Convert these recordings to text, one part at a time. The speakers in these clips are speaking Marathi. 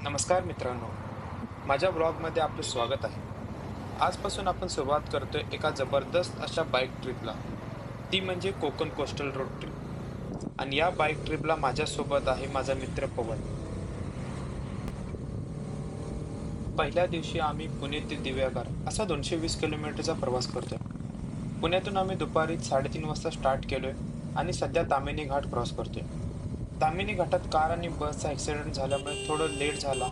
नमस्कार मित्रांनो, माझ्या ब्लॉगमध्ये आपलं स्वागत आहे. आजपासून आपण सुरुवात करतोय एका जबरदस्त अशा बाईक ट्रिपला. ती म्हणजे कोकण कोस्टल रोड ट्रिप. आणि या बाईक ट्रिपला माझ्यासोबत आहे माझा मित्र पवन. पहिल्या दिवशी आम्ही पुणे ते दिव्यागार असा 220 किलोमीटरचा प्रवास करतोय. पुण्यातून आम्ही दुपारी 3:30 वाजता स्टार्ट केलोय आणि सध्या ताम्हिणी घाट क्रॉस करतोय. ताम्हिणी घाटात कार आणि बसचा ॲक्सिडेंट झाल्यामुळे थोडं लेट झाला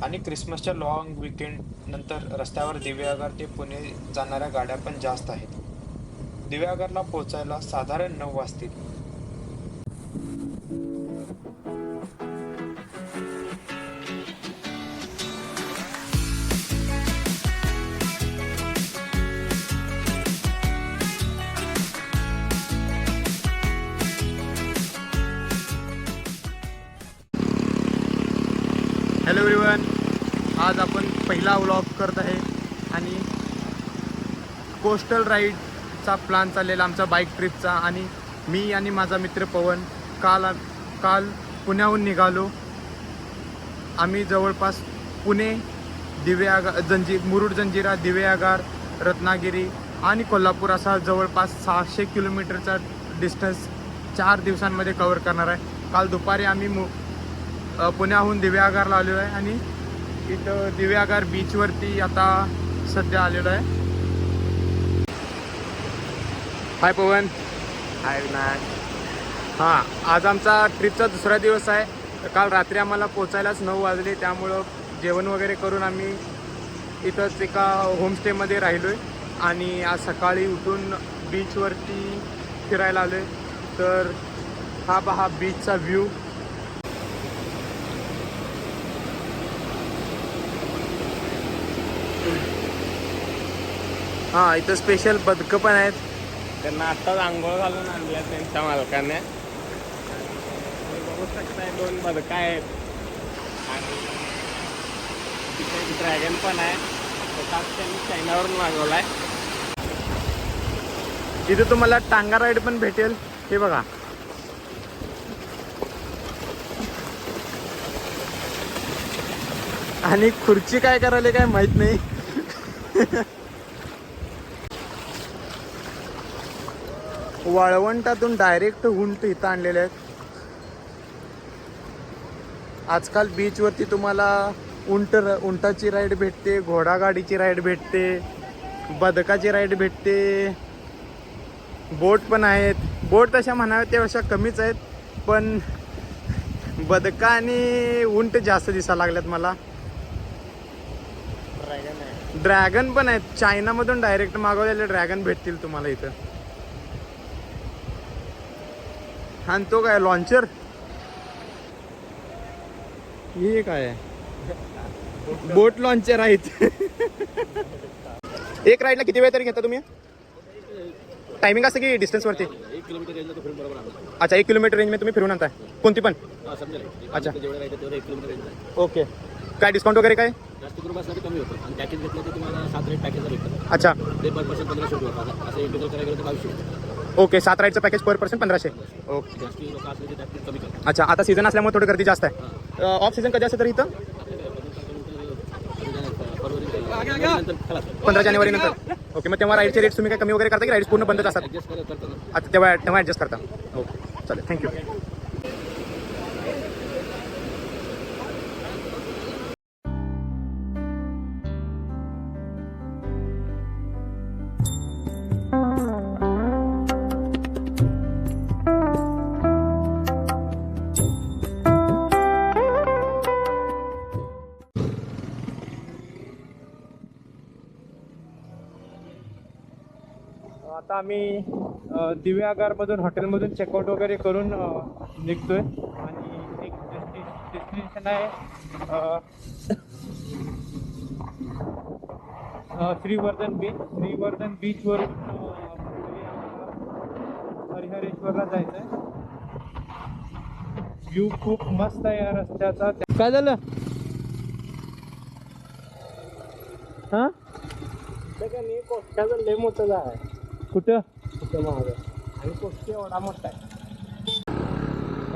आणि क्रिसमसच्या लाँग वीकेंड नंतर रस्त्यावर दिव्यागार ते पुणे जाणाऱ्या गाड्या पण जास्त आहेत. दिव्यागारला पोहोचायला साधारण 9 वाजतील. हॅलो एव्हरीवन, आज आपण पहिला व्लॉग करत आहे आणि कोस्टल राईडचा प्लॅन चाललेला आमचा बाईक ट्रिपचा. आणि मी आणि माझा मित्र पवन काल पुण्याहून निघालो. आम्ही जवळपास पुणे, मुरुड जंजिरा, दिव्यागार, रत्नागिरी आणि कोल्हापूर असा जवळपास 600 किलोमीटरचा डिस्टन्स 4 दिवसांमध्ये कव्हर करणार आहे. काल दुपारी आम्ही पुण्याहून दिव्यागारला आलेलो आहे आणि इथं दिव्यागार बीचवरती आता सध्या आलेलो आहे. हाय पवन. हाय विनायक. हां, आज आमचा ट्रिपचा दुसरा दिवस आहे. काल रात्री आम्हाला पोचायलाच 9 वाजले, त्यामुळं जेवण वगैरे करून आम्ही इथंच एका होमस्टेमध्ये राहिलो आहे आणि आज सकाळी उठून बीचवरती फिरायला आलो आहे. तर हा पहा बीचचा व्ह्यू. हां, इथं स्पेशल बदकं पण आहेत. त्यांना आत्ताच आंघोळ घालून आणल्या त्यांच्या मालकाने. बघू शकताय 2 बदकं आहेत आणि तिथे ड्रॅगन पण आहे. त्यांनी चायनावरून मागवला आहे. इथे तुम्हाला टांगा राईड पण भेटेल. हे बघा, आणि खुर्ची काय करायला काय माहित नाही. वाळवंटातून डायरेक्ट उंट इथं आणलेले आहेत. आजकाल बीचवरती तुम्हाला उंटाची राईड भेटते, घोडागाडीची राईड भेटते, बदकाची राईड भेटते, बोट पण आहेत. बोट तशा म्हणाव्या त्यापेक्षा कमीच आहेत, पण बदका आणि उंट जास्त दिसायला लागल्यात मला. ड्रॅगन आहे. ड्रॅगन पण आहेत. चायनामधून डायरेक्ट मागवलेले ड्रॅगन भेटतील तुम्हाला इथं. आणि तो काय लॉन्चर, हे काय आहे? बोट लॉन्चर आहेत. एक राईडला किती वेळ तरी घेता तुम्ही? टायमिंग असतं की डिस्टन्सवरती? 1 किलोमीटर रेंजला तो फिरून बरोबर आणला. अच्छा, 1 किलोमीटर रेंजमध्ये तुम्ही फिरून आणताय कोणती पण? समजेल. अच्छा, जेवढे राहते तेवढे 1 किलोमीटर रेंज आहे. ओके. काय डिस्काउंट वगैरे काय? जास्त ग्रुप असला तर कमी होतं आणि पॅकेज घेतलं तर तुम्हाला 7 रेट पॅकेजला भेटतं. अच्छा, ते पर पर्सन 1500 होतं. असं इंडिव्हिज्युअल करायला गेलं तर 2200. ओके. 7 राईडचं पॅकेज पर पर्सन 1500. ओके. जास्ती लोक असले तर त्यात कमी करतात. अच्छा, आता सीझन असल्यामुळे थोडी गर्दी जास्त आहे. ऑफ सीझन कधी असतं तर इथं? 15 जानेवारी नंतर. ओके, मग तेव्हा राईडचे रेट्स तुम्ही काय कमी वगैरे करता की राईड्स पूर्ण बंदच असतात? ॲडजस्ट करतात. आता तेव्हा ॲडजस्ट करता. ओके, चालेल, थँक्यू. आता आम्ही दिव्यागारमधून हॉटेलमधून चेकआउट वगैरे करून निघतोय आणि एक डेस्टिनेशन आहे श्रीवर्धन बीच. श्रीवर्धन बीचवरून हरिहरेश्वरला जायचं आहे. व्ह्यू खूप मस्त आहे या रस्त्याचा. काय झालं? हां, कोष्ट्याचं लय मोठं आहे. कुठं? कुठं महाग आणि कोष्टी एवढा मोठा आहे.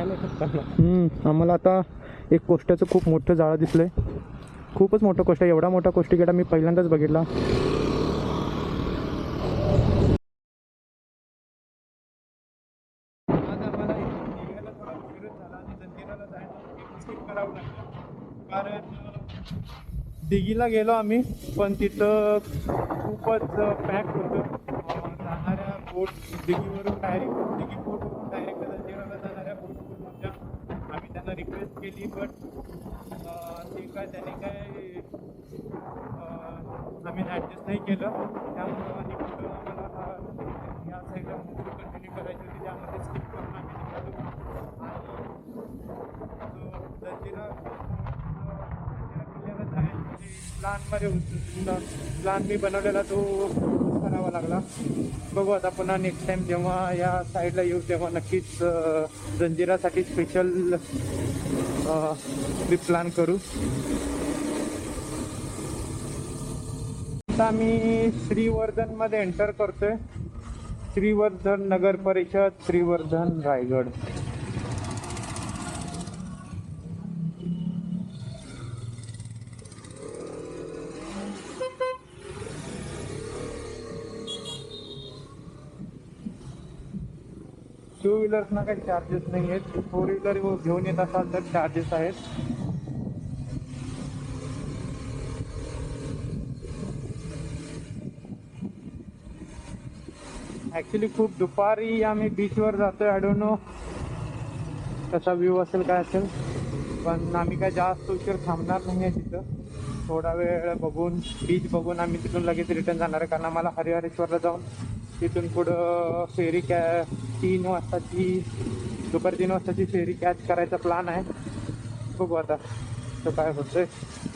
नाही खतरनाक. आम्हाला आता एक कोष्ट्याचं खूप मोठं जाळं दिसलंय. खूपच मोठं कोष्ट आहे. एवढा मोठा कोष्टी गेला मी पहिल्यांदाच बघितला. दिघीला गेलो आम्ही, पण तिथं खूपच पॅक होतं. जाणाऱ्या बोट दिघीवरून डायरेक्ट दिघी बोटवरून डायरेक्ट जंजिराला जाणाऱ्या बोटवरून आम्ही त्यांना रिक्वेस्ट केली, बट ते काय त्याने काय आम्ही ॲडजस्ट नाही केलं. त्यामुळं आणि कुठं आम्हाला या साईडला मूवी कंटिन्यू करायची होती, त्यामध्ये स्किप करून आम्ही निघालो. आणि जंजिरा किल्ल्याला जायची प्लॅनमध्ये प्लॅन मी बनवलेला तो करावा लागला. बघू आता पुन्हा नेक्स्ट टाईम जेव्हा या साईडला येऊ तेव्हा नक्कीच जंजिरासाठी स्पेशल ट्रिप प्लॅन करू. आता मी श्रीवर्धनमध्ये एंटर करतोय. श्रीवर्धन नगर परिषद, श्रीवर्धन, रायगड. टू व्हीलर्सना काही चार्जेस नाही आहेत. फोर व्हीलर घेऊन येत असाल तर चार्जेस आहेत. ॲक्च्युली खूप दुपारी आम्ही बीचवर जातोय. आय डोंट नो कसा व्ह्यू असेल काय असेल, पण आम्ही काय जास्त उशीर थांबणार नाही आहे तिथं. थोडा वेळ बघून बीच बघून आम्ही तिथून लगेच रिटर्न जाणार आहे, कारण आम्हाला हरिहरेश्वरला जाऊन तिथून पुढं फेरी 3 वाजताची दुपारी 3 वाजताची फेरी कॅच करायचा प्लॅन आहे. बघू आता तो काय होतंय.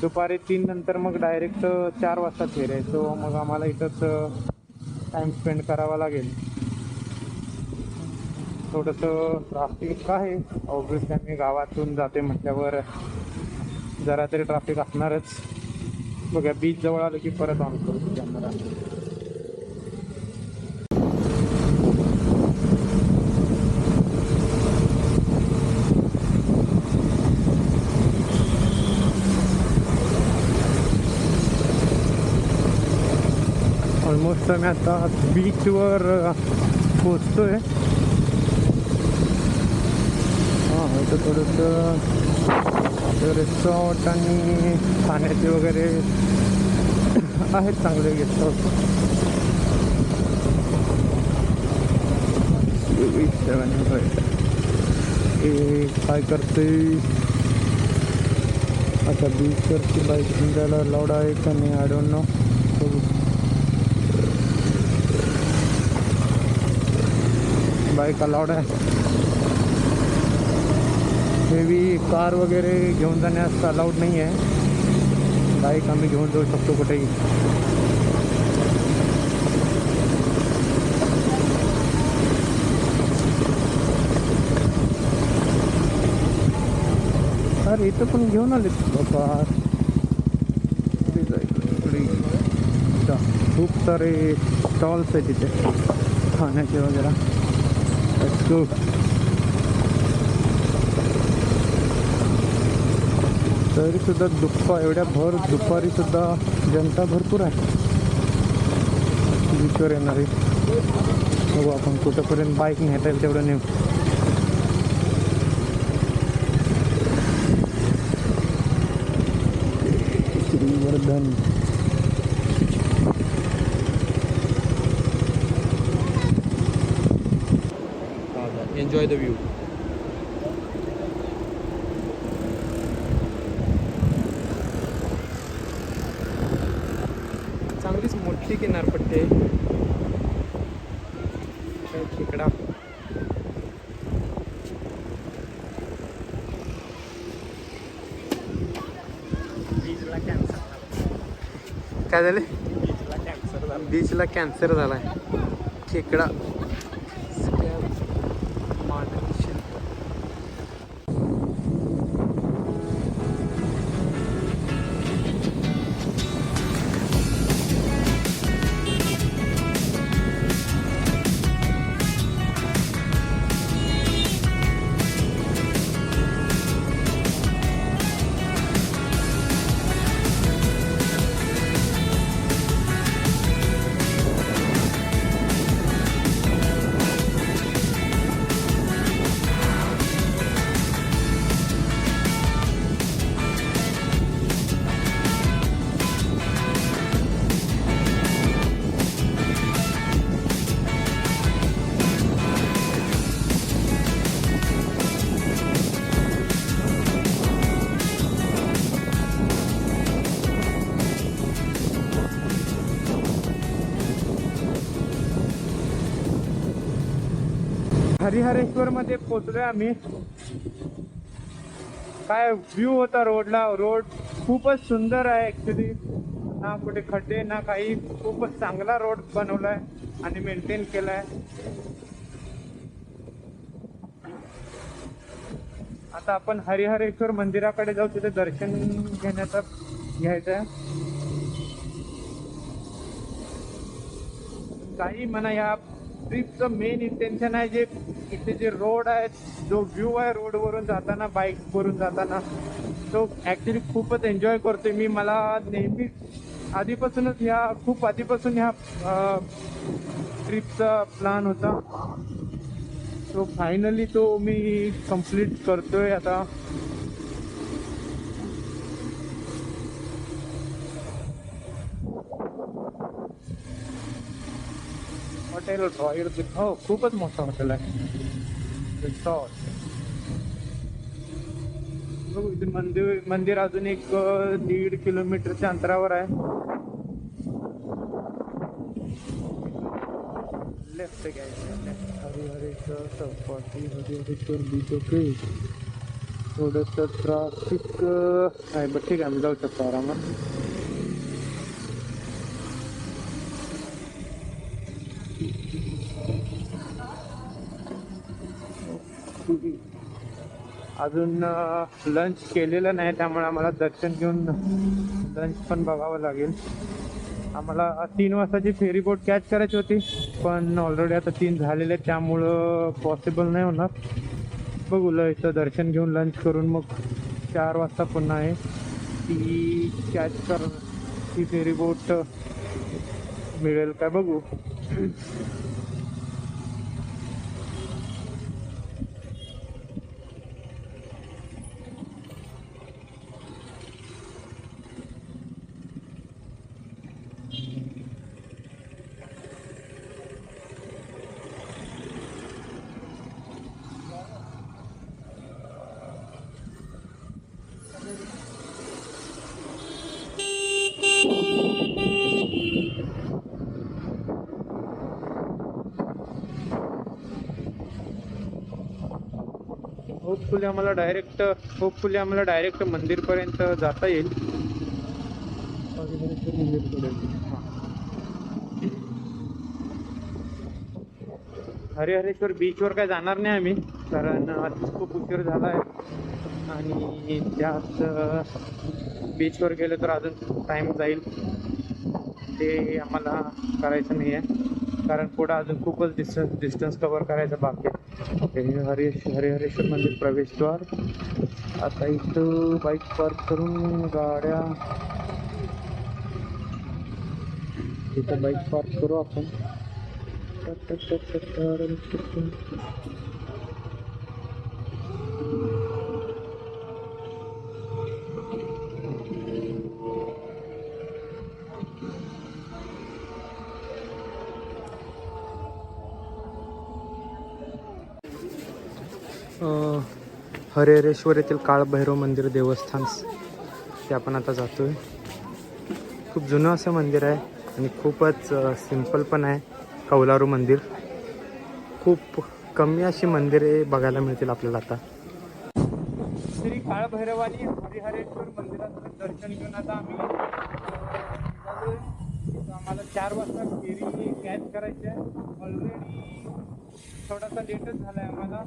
दुपारी 3 नंतर मग डायरेक्ट 4 वाजता फेरी आहे. सो मग आम्हाला इथंच टाईम स्पेंड करावा लागेल. थोडंसं ट्राफिक आहे ऑब्विसली, आम्ही गावातून जाते म्हटल्यावर जरा तरी ट्राफिक असणारच. बघा बीच जवळ आलं की परत ऑन करू कॅमेरा. ऑलमोस्ट आम्ही आता बीचवर पोचतोय. हां, इथं थोडंसं रिसॉर्ट आणि खाण्याचे वगैरे आहेत चांगले गेस्ट हाऊस. 700 हे काय करते आता बीचवरची बाईक जायला लावड आहे का नाही, I don't know. Bike allowed आहे. हेवी कार वगैरे घेऊन जाण्यास अलाउड नाही आहे. बाईक आम्ही घेऊन जाऊ शकतो कुठेही. अरे इथं पण घेऊन आले बाबा. खूप सारे स्टॉल्स आहेत तिथे खाण्याचे वगैरे. Let's go. तरी सुद्धा एवढ्या भर दुपारी सुद्धा जनता भरपूर आहे बीचवर येणारी. बघू आपण कुठंपर्यंत बाईक नेता येईल तेवढं नेऊ. श्रीवर्धन. Enjoy the view. चांगलीच मोठी किनारपट्टी आहे. खेकडा. बीचला कॅन्सर काय झाले? झाला. बीचला कॅन्सर झालाय. खेकडा. हरिहरेश्वर मध्ये पोहोचलोय आम्ही. काय व्ह्यू होता रोडला. रोड खूपच सुंदर आहे ऍक्च्युली, ना कुठे खड्डे ना काही. खूपच चांगला रोड बनवलाय आणि मेंटेन केलाय. आता आपण हरिहरेश्वर मंदिराकडे जाऊ, तिथे दर्शन घ्यायचं. काही म्हणा, या ट्रिपचं मेन इंटेन्शन आहे जे इथे जे रोड आहे, जो व्ह्यू आहे रोडवरून जाताना, बाईक वरून जाताना, तो ऍक्च्युली खूपच एन्जॉय करतोय मी. मला नेहमी खूप आधीपासून ह्या ट्रिपचा प्लॅन होता. तो फायनली तो मी कंप्लीट करतोय आता. हॉटेल रॉयल, हो खूपच मोठं हॉटेल आहे. रिसॉर्ट बघू, इथे मंदिर अजून एक 1.5 किलोमीटरच्या अंतरावर आहे. लेफ्ट घ्यायचं. हरिहरेश्वर चौपाटी, हरिहरेश्वर बीच. ओके, थोडंसं ट्रॅफिक आहे बट ठीक आहे, आम्ही जाऊ शकतो आरामात. अजून लंच केलेलं नाही, त्यामुळे आम्हाला दर्शन घेऊन लंच पण बघावं लागेल. आम्हाला 3 वाजताची फेरी बोट कॅच करायची होती, पण ऑलरेडी आता 3 झालेले आहेत, त्यामुळं पॉसिबल नाही होणार. बघू, इथं दर्शन घेऊन लंच करून मग 4 वाजता पुन्हा आहे ती ती फेरी बोट मिळेल काय बघू. होपफुली आम्हाला डायरेक्ट मंदिरपर्यंत जाता येईल. हरिहरेश्वर बीचवर काय जाणार नाही आम्ही, कारण खूप उशीर झाला आहे आणि त्यात बीचवर गेलो तर अजून टाईम जाईल. ते आम्हाला करायचं नाही आहे, कारण पुढं अजून खूपच डिस्टन्स कव्हर करायचं बाकी आहे. हरिहरेश्वर मंदिर प्रवेशद्वार. आता इथं बाईक पार्क करून गाड्या, इथं बाईक पार्क करू आपण. हरिहरेश्वर येथील काळभैरव मंदिर देवस्थान ते आपण आता जातोय. खूप जुनं असं मंदिर आहे आणि खूपच सिंपल पण आहे. कौलारू मंदिर, खूप कमी अशी मंदिरे बघायला मिळतील आपल्याला आता. श्री काळभैरवानी हरिहरेश्वर मंदिराचं दर्शन घेऊन आता आम्ही आम्हाला 4 वाजता फेरी कॅच करायची आहे. ऑलरेडी थोडासा लेटच झाला आहे आम्हाला.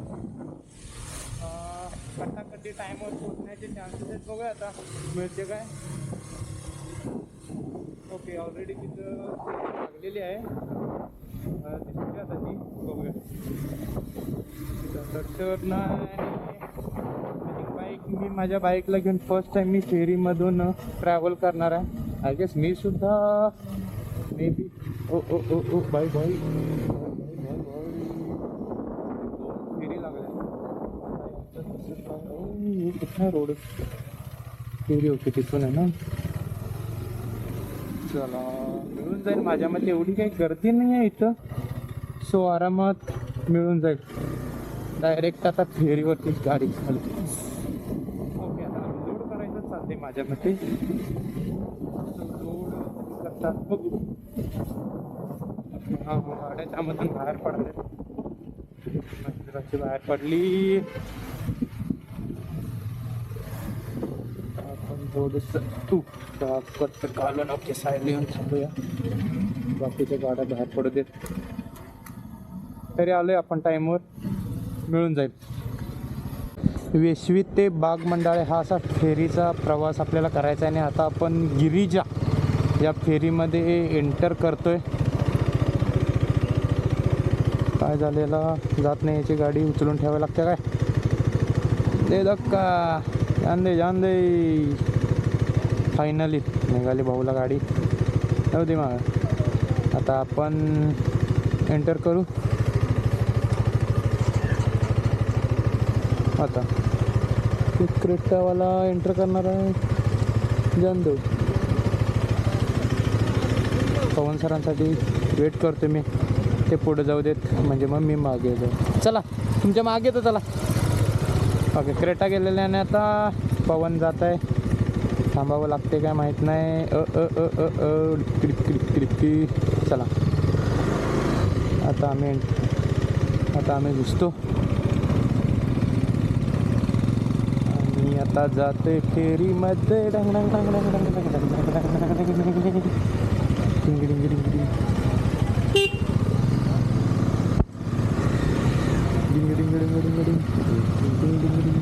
कट्टाकट्टी टाईमवर पोहोचण्याचे चान्सेस आहेत. बघूया आता मिळते काय. ओके, ऑलरेडी तिथं लागलेली आहे, दिसते आता ती. बघूया तर नाही. मी माझ्या बाईकला घेऊन फर्स्ट टाइम मी फेरीमधून ट्रॅव्हल करणार आहे. आय गेस मी सुद्धा may be. O O O O bye bye. फेरी लागल्या. कुठला रोड फेरी होते तिथून आहे ना. चला, मिळून जाईल माझ्या मते. एवढी काही गर्दी नाही आहे इथं, सो आरामात मिळून जाईल. डायरेक्ट आता फेरीवरती गाडी खाली. ओके, आता लोड करायचं चालते माझ्या मते. लोड करतात बघू. हा, गाड्या त्यामधून बाहेर पडतात. मंदिराची बाहेर पडली. आपण थोडस काढलं नक्की साईड येऊन थांबूया, बाकीच्या गाड्या बाहेर पडू देत. तरी आलोय आपण टाईमवर, मिळून जाईल. वेशवी ते बाग मंडाळे हा असा फेरीचा प्रवास आपल्याला करायचा आहे आणि आता आपण गिरिजा या फेरीमध्ये एंटर करतोय. काय झालेला जात नाही, याची गाडी उचलून ठेवावी लागते काय. ते धक्का जान दे. फायनली निघाली भाऊला गाडी, नव्हती मग. आता आपण एंटर करू. आता क्रेटावाला एंटर करणार आहे, जान दो. पवन सरांसाठी वेट करतो मी, ते पुढे जाऊ देत म्हणजे मग मी मागे जाऊ. चला तुमच्या मागे तर चला. ओके, क्रेटा गेलेल्याने आता पवन जात आहे. थांबावं लागते काय माहीत नाही. चला आता आम्ही घुसतो आणि आता जातोय फेरीमध्ये. डंग डंग डंग डंग डंग डंग डंग डंग डंग डंग. डिंग डिंग डिंग डिंग. डिंग डिंग डिंग डिंग डिंग डिंग डिंग डिंग.